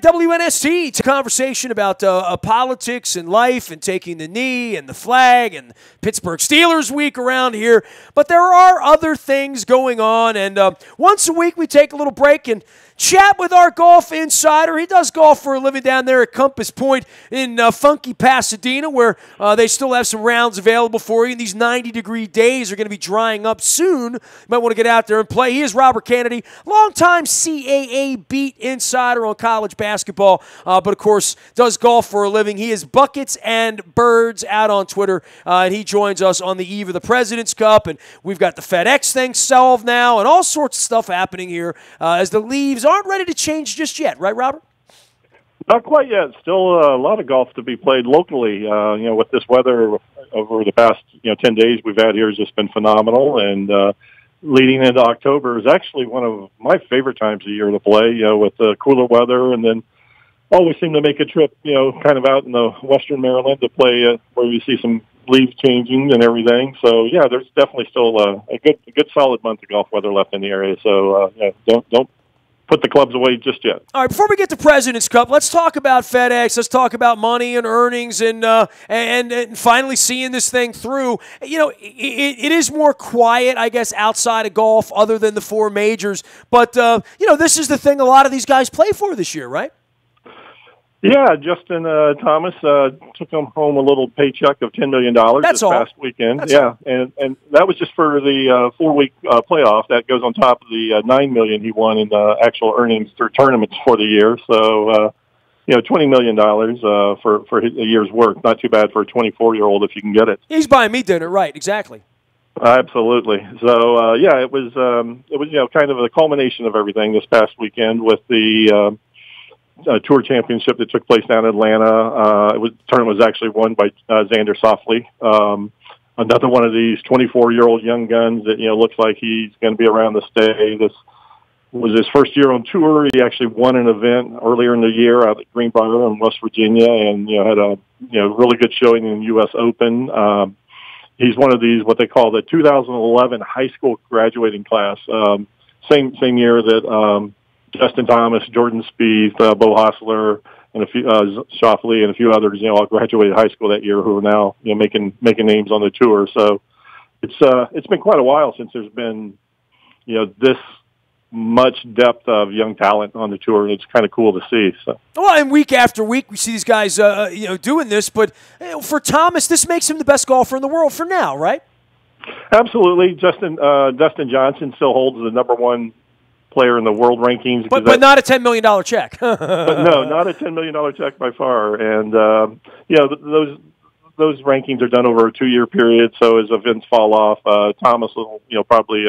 WNST, it's a conversation about politics and life and taking the knee and the flag and Pittsburgh Steelers week around here. But there are other things going on, and once a week we take a little break and chat with our golf insider. He does golf for a living down there at Compass Point in funky Pasadena, where they still have some rounds available for you. And these 90-degree days are going to be drying up soon. You might want to get out there and play. He is Robert Kennedy, longtime CAA beat insider on college basketball, but of course does golf for a living. He is Buckets and Birds out on Twitter, and he joins us on the eve of the President's Cup. And we've got the FedEx thing solved now, and all sorts of stuff happening here as the leaves aren't ready to change just yet, right, Robert? Not quite yet. Still a lot of golf to be played locally. With this weather over the past 10 days we've had here has just been phenomenal, and leading into October is actually one of my favorite times of year to play. With the cooler weather, and then always seem to make a trip, kind of out in the Western Maryland to play where you see some leaves changing and everything. So yeah, there's definitely still a good solid month of golf weather left in the area. So don't put the clubs away just yet. All right, before we get to President's Cup, let's talk about FedEx. Let's talk about money and earnings and finally seeing this thing through. It is more quiet, I guess, outside of golf other than the four majors. But, this is the thing a lot of these guys play for this year, right? Yeah, Justin Thomas took home a little paycheck of $10 million past weekend. And that was just for the 4-week playoff. That goes on top of the $9 million he won in actual earnings through tournaments for the year. So, $20 million for a year's work. Not too bad for a 24-year-old if you can get it. He's buying me dinner, right? Exactly. Absolutely. So, it was kind of a culmination of everything this past weekend with the Tour Championship that took place down in Atlanta. The tournament was actually won by Xander Schauffele. Another one of these 24-year-old young guns that looks like he's going to be around to stay. This was his first year on tour. He actually won an event earlier in the year out at Greenbrier in West Virginia, and had a really good showing in the U.S. Open. He's one of these what they call the 2011 high school graduating class. Same year that Justin Thomas, Jordan Spieth, Bo Hostler, and a few Schauffele and a few others, all graduated high school that year who are now making names on the tour. So it's been quite a while since there's been this much depth of young talent on the tour. It's kind of cool to see. So. Well, and week after week we see these guys doing this, but for Thomas, this makes him the best golfer in the world for now, right? Absolutely. Dustin Johnson still holds the number one player in the world rankings. But not a $10 million check. But no, not a $10 million check by far. And, those rankings are done over a 2-year period. So as events fall off, Thomas will, probably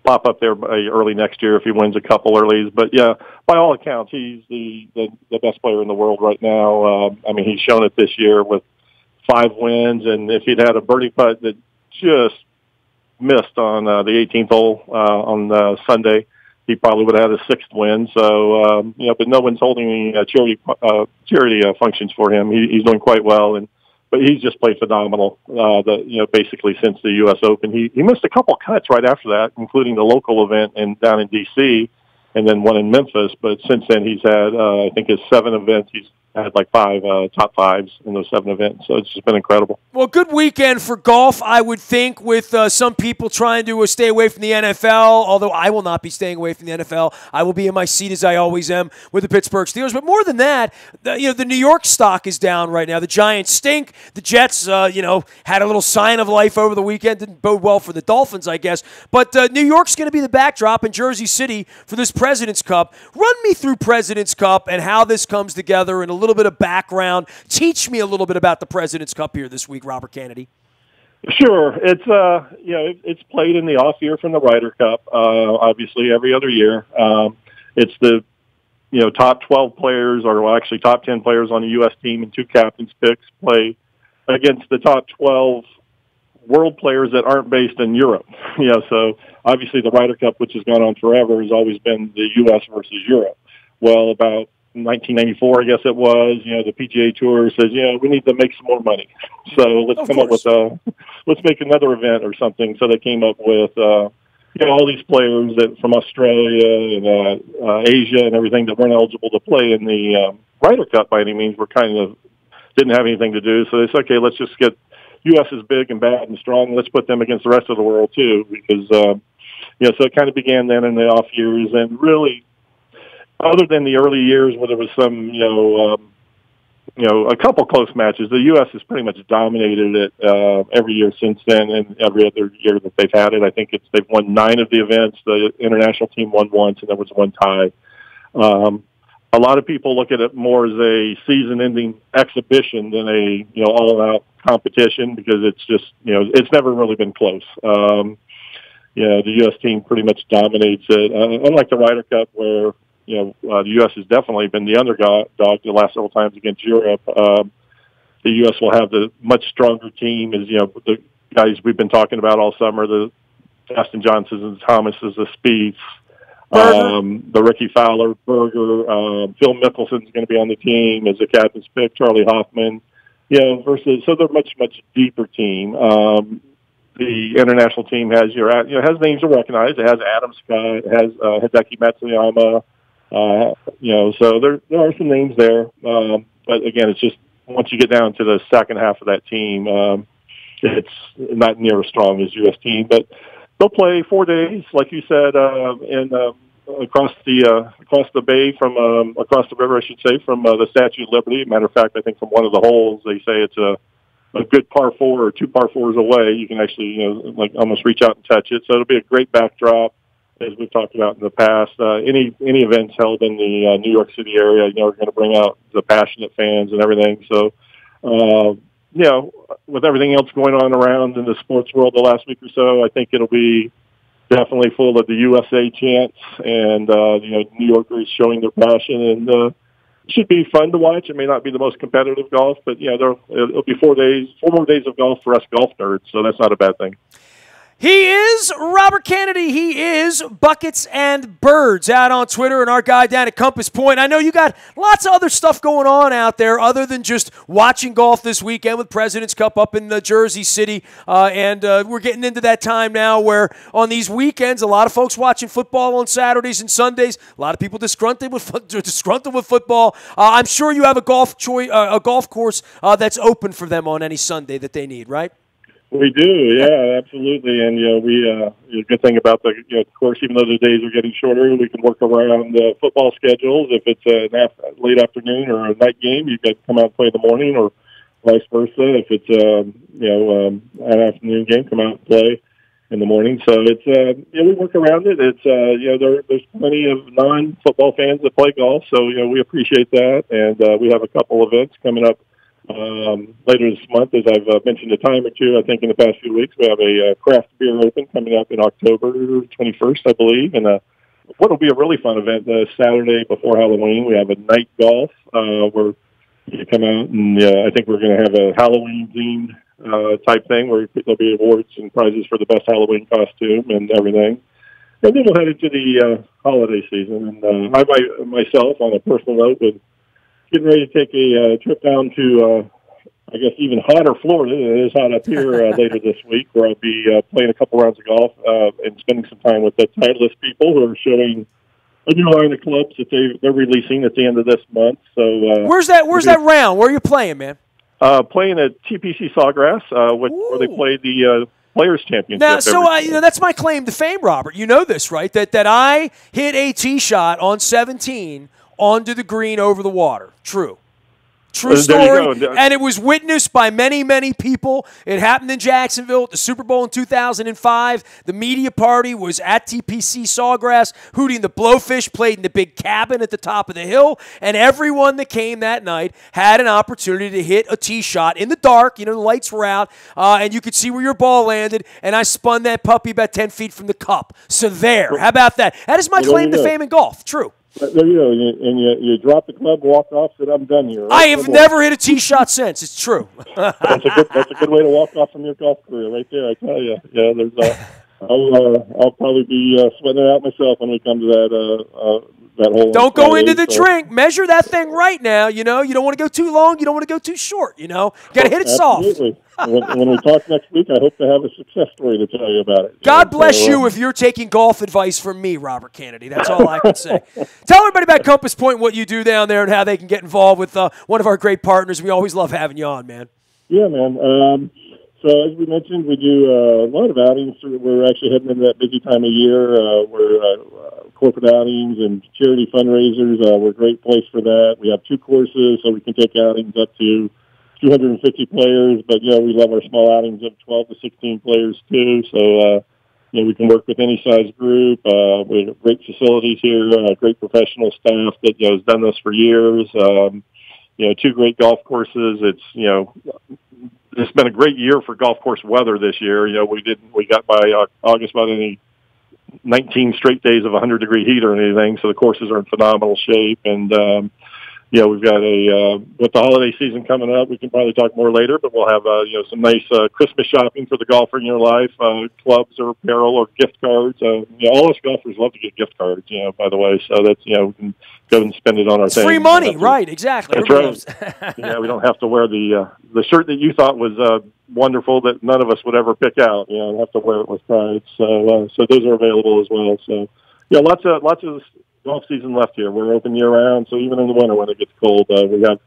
pop up there early next year if he wins a couple earlies. But yeah, by all accounts, he's the best player in the world right now. He's shown it this year with 5 wins. And if he'd had a birdie putt that just missed on the 18th hole on Sunday, he probably would have had a 6th win. So, but no one's holding any charity functions for him. He's doing quite well, but he's just played phenomenal. Basically since the U.S. Open, he missed a couple cuts right after that, including the local event down in D.C. and then one in Memphis. But since then, he's had I think his 7 events. He's had like 5 top 5s in those 7 events. So it's just been incredible. Well, good weekend for golf, I would think, with some people trying to stay away from the NFL, although I will not be staying away from the NFL. I will be in my seat as I always am with the Pittsburgh Steelers. But more than that, the New York stock is down right now. The Giants stink. The Jets, had a little sign of life over the weekend. Didn't bode well for the Dolphins, I guess. But New York's going to be the backdrop in Jersey City for this President's Cup. Run me through President's Cup and how this comes together and a little bit of background. Teach me a little bit about the President's Cup here this week, Robert Kennedy. Sure. It's it's played in the off year from the Ryder Cup, obviously every other year. It's the top 12 players, or actually top 10 players on the U.S. team and 2 captains picks play against the top 12 world players that aren't based in Europe. So obviously the Ryder Cup, which has gone on forever, has always been the U.S. versus Europe. Well, about 1994, I guess it was, the PGA Tour says, we need to make some more money. So let's come up with let's make another event or something. So they came up with, all these players that from Australia and Asia and everything that weren't eligible to play in the Ryder Cup by any means were kind of didn't have anything to do. So they said, okay, let's just get U.S. is big and bad and strong. Let's put them against the rest of the world too, because so it kind of began then in the off years, and really, other than the early years where there was some a couple close matches, the U.S. has pretty much dominated it every year since then, and every other year that they've had it. I think they've won 9 of the events. The international team won once, and there was one tie. A lot of people look at it more as a season-ending exhibition than a all-out competition, because it's just it's never really been close. The U.S. team pretty much dominates it. Unlike the Ryder Cup, where the U.S. has definitely been the underdog the last several times against Europe. The U.S. will have the much stronger team, as the guys we've been talking about all summer, the Justin Johnsons and Thomases, the Spieths, the Ricky Fowler, Berger, Phil Mickelson's going to be on the team as the captain's pick, Charlie Hoffman, versus, so they're a much, much deeper team. The international team has has names to recognize. It has Adam Scott, it has Hideki Matsuyama, so there are some names there. But again, it's just once you get down to the second half of that team, it's not near as strong as U.S. team, but they'll play 4 days, like you said, across the bay from across the river, I should say, from the Statue of Liberty. Matter of fact, I think from one of the holes, they say it's a good par 4 or 2 par 4s away. You can actually almost reach out and touch it. So it'll be a great backdrop, as we've talked about in the past. Any events held in the New York City area, are going to bring out the passionate fans and everything. So. With everything else going on around in the sports world the last week or so, I think it'll be definitely full of the USA chants and, New Yorkers showing their passion, and it should be fun to watch. It may not be the most competitive golf, but, it'll be 4 more days of golf for us golf nerds, so that's not a bad thing. He is Robert Kennedy. He is Buckets and Birds out on Twitter, and our guy down at Compass Point. I know you got lots of other stuff going on out there other than just watching golf this weekend with President's Cup up in Jersey City, and we're getting into that time now where on these weekends, a lot of folks watching football on Saturdays and Sundays. A lot of people disgruntled with football. I'm sure you have a golf course that's open for them on any Sunday that they need, right? We do, yeah, absolutely. And, the good thing about the course, even though the days are getting shorter, we can work around football schedules. If it's a late afternoon or a night game, you can come out and play in the morning, or vice versa. If it's an afternoon game, come out and play in the morning. So it's we work around it. It's there's plenty of non-football fans that play golf, so we appreciate that. And we have a couple events coming up later this month, as I've mentioned a time or two. I think in the past few weeks, we have a craft beer open coming up in October 21st, I believe, and what will be a really fun event Saturday before Halloween. We have a night golf where you come out, and I think we're going to have a Halloween-themed type thing where there'll be awards and prizes for the best Halloween costume and everything. And then we'll head into the holiday season. And I myself, on a personal note, would getting ready to take a trip down to, I guess, even hotter Florida. It is hot up here later this week, where I'll be playing a couple rounds of golf and spending some time with the Titleist people, who are showing a new line of clubs that they're releasing at the end of this month. So where's that round? Where are you playing, man? Playing at TPC Sawgrass, where they play the Players Championship. Now, so that's my claim to fame, Robert. You know this, right? That I hit a tee shot on 17 onto the green over the water. True story, and it was witnessed by many, many people. It happened in Jacksonville at the Super Bowl in 2005. The media party was at TPC Sawgrass. Hootie and the Blowfish played in the big cabin at the top of the hill, and everyone that came that night had an opportunity to hit a tee shot in the dark. The lights were out, and you could see where your ball landed, and I spun that puppy about 10 feet from the cup. So there. How about that? That is my claim to fame in golf. True. There you go, and you drop the club, walk off, said, "I'm done here." Right? I have never hit a tee shot since. It's true. That's a good way to walk off from your golf career, right there. I tell you, I'll probably be sweating it out myself when we come to that hole. Don't go into the drink. Measure that thing right now. You know, you don't want to go too long. You don't want to go too short. You know, got to hit it absolutely. soft. When we talk next week, I hope to have a success story to tell you about it. God bless you if you're taking golf advice from me, Robert Kennedy. That's all I can say. Tell everybody about Compass Point, what you do down there, and how they can get involved with one of our great partners. We always love having you on, man. Yeah, man. So as we mentioned, we do a lot of outings. We're actually heading into that busy time of year where corporate outings and charity fundraisers. We're a great place for that. We have 2 courses, so we can take outings up to 250 players, but, we love our small outings of 12 to 16 players, too. So, we can work with any size group. We have great facilities here, great professional staff that, has done this for years. 2 great golf courses. It's been a great year for golf course weather this year. We got by August about any 19 straight days of 100-degree heat or anything, so the courses are in phenomenal shape. And, we've got with the holiday season coming up, we can probably talk more later, but we'll have, some nice Christmas shopping for the golfer in your life, clubs or apparel or gift cards. All us golfers love to get gift cards, by the way, so that's, we can go and spend it on our things. Free money, right, exactly. That's right. We don't have to wear the shirt that you thought was wonderful that none of us would ever pick out, and have to wear it with pride. So those are available as well. So, lots of golf season left here. We're open year-round, so even in the winter when it gets cold, we have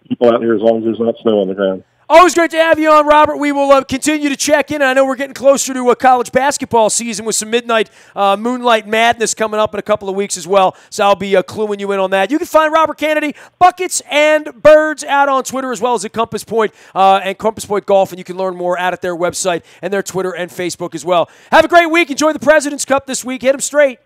people out here as long as there's not snow on the ground. Always great to have you on, Robert. We will continue to check in. I know we're getting closer to a college basketball season with some midnight moonlight madness coming up in a couple of weeks as well, so I'll be cluing you in on that. You can find Robert Kennedy, Buckets and Birds, out on Twitter as well as at Compass Point and Compass Point Golf, and you can learn more out at their website and their Twitter and Facebook as well. Have a great week. Enjoy the President's Cup this week. Hit them straight.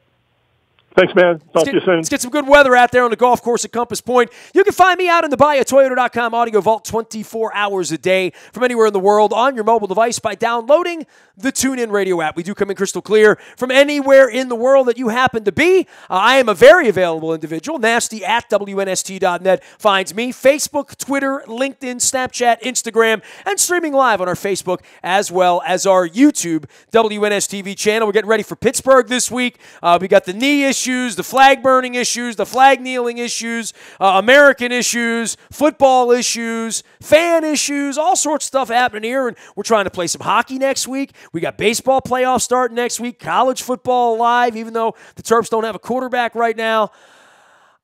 Thanks, man. Talk to you soon. Let's get some good weather out there on the golf course at Compass Point. You can find me out in the bay at Toyota.com Audio Vault 24 hours a day from anywhere in the world on your mobile device by downloading the TuneIn Radio app. We do come in crystal clear from anywhere in the world that you happen to be. I am a very available individual. Nasty at WNST.net finds me. Facebook, Twitter, LinkedIn, Snapchat, Instagram, and streaming live on our Facebook as well as our YouTube WNSTV channel. We're getting ready for Pittsburgh this week. We got the knee issues, the flag burning issues, the flag kneeling issues, American issues, football issues, fan issues, all sorts of stuff happening here. And we're trying to play some hockey next week. We got baseball playoffs starting next week, college football live, even though the Terps don't have a quarterback right now.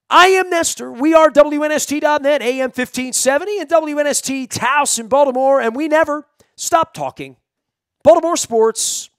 I am Nestor. We are WNST.net, AM 1570, and WNST Taos in Baltimore, and we never stop talking Baltimore sports.